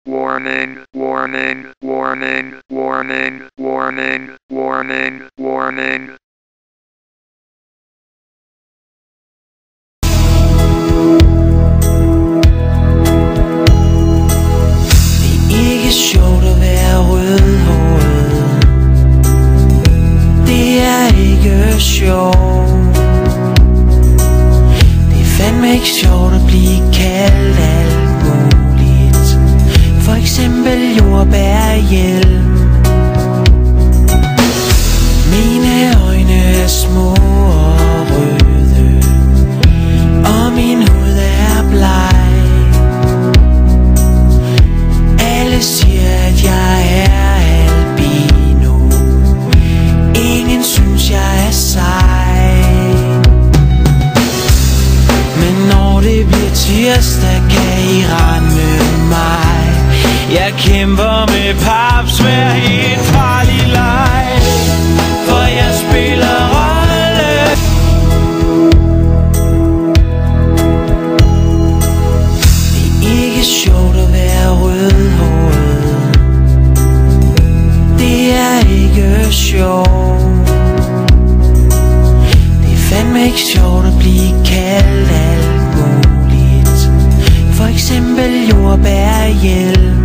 Warning, warning, warning, warning, warning, warning, warning. Det er ikke sjovt at være rødhåret. Det er ikke sjovt. Det er fandme ikke sjovt at blive kaldt alt muligt. For eksempel jordbærhjelm. Mine øjne er små og røde, og min hud er bleg. Alle siger, at jeg er albino. Ingen synes, jeg er sej. Men når det bliver tirsdag, kan I ramme mig. Jeg kæmper med papsvær i en farlig leg, for jeg spiller rolle. Det er ikke sjovt at være rødhåret. Det er ikke sjovt. Det er fandme ikke sjovt at blive kaldt alt muligt. For eksempel jordbærhjelm.